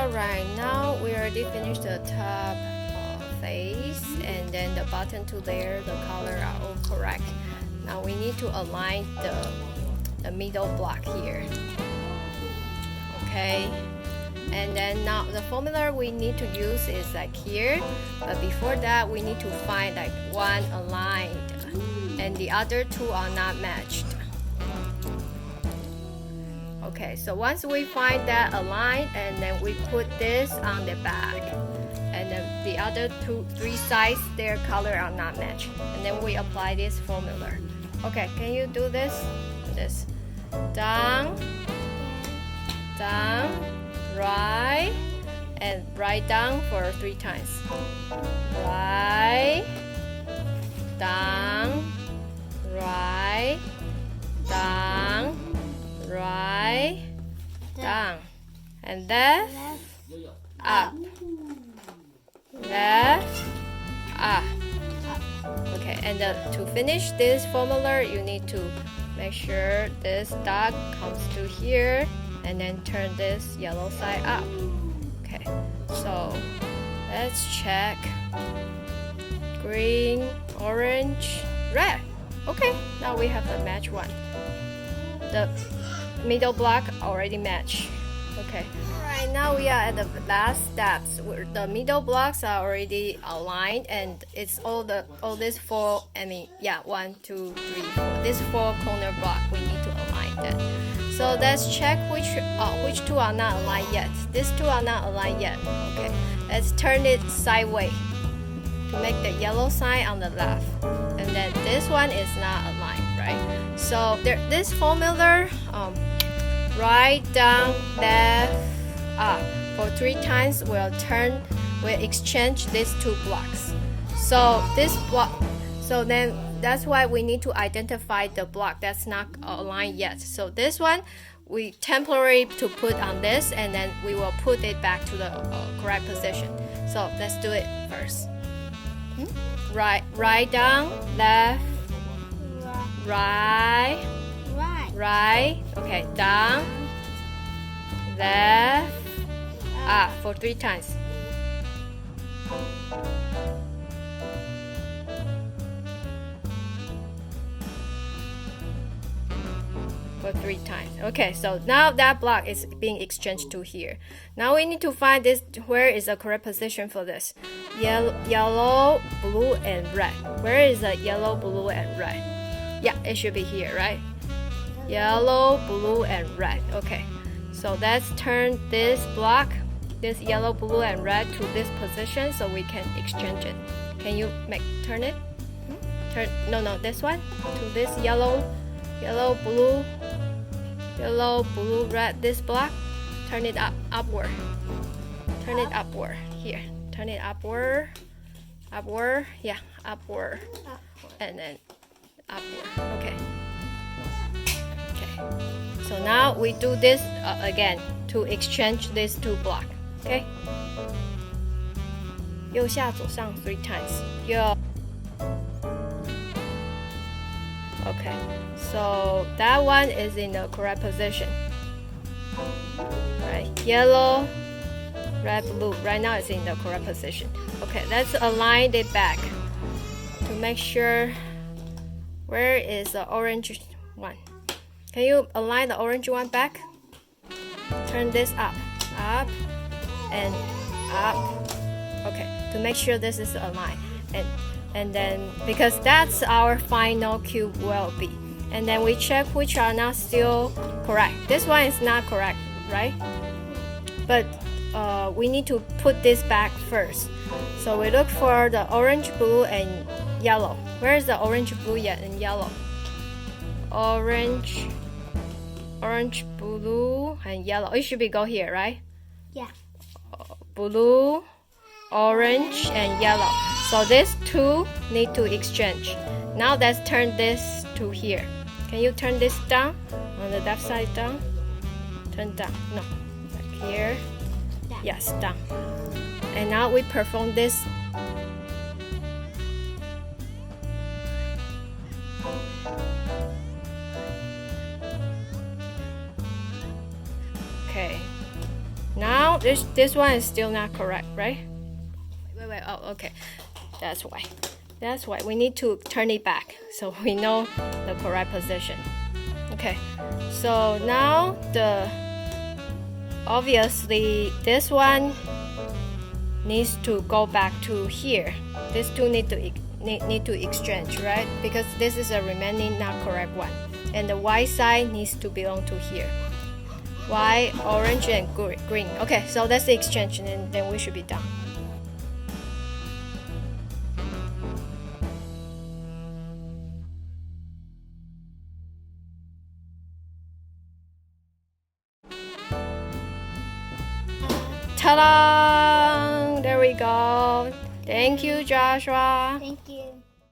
Alright, now we already finished the top face, and then the bottom two layer, the color are all correct. Now we need to align the middle block here. Okay, and then now the formula we need to use is like here, but before that we need to find like one aligned and the other two are not matched. Okay, so once we find that aligned, and then we put this on the back, and then the other three sides, their color are not matched, and then we apply this formula. Okay, can you do this? This down, down, right, and right down for 3 times. Right, down, right, down, right, down, and left, up, left, up. Okay, and to finish this formula, you need to make sure this dot comes to here, and then turn this yellow side up. Okay, so let's check. Green, orange, red. Okay, now we have the match one. The middle block already matched. Okay, alright, now we are at the last steps where the middle blocks are already aligned, and it's all these four, I mean, yeah, 1, 2, 3, 4, this 4 corner block, we need to align that. So let's check which two are not aligned yet. These two are not aligned yet. Okay, let's turn it sideways to make the yellow sign on the left, and then this one is not aligned, right? So this formula, right, down, left, up for 3 times, we'll exchange these 2 blocks. So this block, so then that's why we need to identify the block that's not aligned yet. So this one we temporarily to put on this, and then we will put it back to the correct position. So let's do it first. Right down, left, right, okay, down, left, up for 3 times. For 3 times. Okay, so now that block is being exchanged to here. Now we need to find this, where is the correct position for this? Yellow, blue, and red. Where is the yellow, blue, and red? Yeah, it should be here, right? Yellow, blue, and red. Okay, so let's turn this block, this yellow, blue, and red to this position so we can exchange it. Can you turn it? No, this one to this yellow, blue, red. This block, turn it upward. Turn it upward here. Turn it upward, yeah, upward, and then upward. Okay. So now we do this again to exchange these 2 blocks. Okay. 右下左上 3 times. Okay. So that one is in the correct position. Right. Yellow, red, blue. Right now it's in the correct position. Okay, let's align it back to make sure. Where is the orange one? Can you align the orange one back? Turn this up, and up. Okay, to make sure this is aligned, and then because that's our final cube will be, and then we check which are not still correct. This one is not correct, right? But we need to put this back first. So we look for the orange, blue, and yellow. Where is the orange, blue, and yellow? Orange, blue, and yellow. It should be go here, right? Yeah. Blue, orange, and yellow. So these 2 need to exchange. Now let's turn this to here. Can you turn this down? On the left side down? Turn down. No. Like here. Down. Yes, down. And now we perform this. Okay. Now this one is still not correct, right? Wait, oh, okay. That's why. That's why we need to turn it back so we know the correct position. Okay, so now obviously this one needs to go back to here. These two need to exchange, right? Because this is a remaining not correct one, and the white side needs to belong to here. White, orange, and green. Okay, so that's the exchange, and then we should be done. Ta-da! There we go. Thank you, Joshua. Thank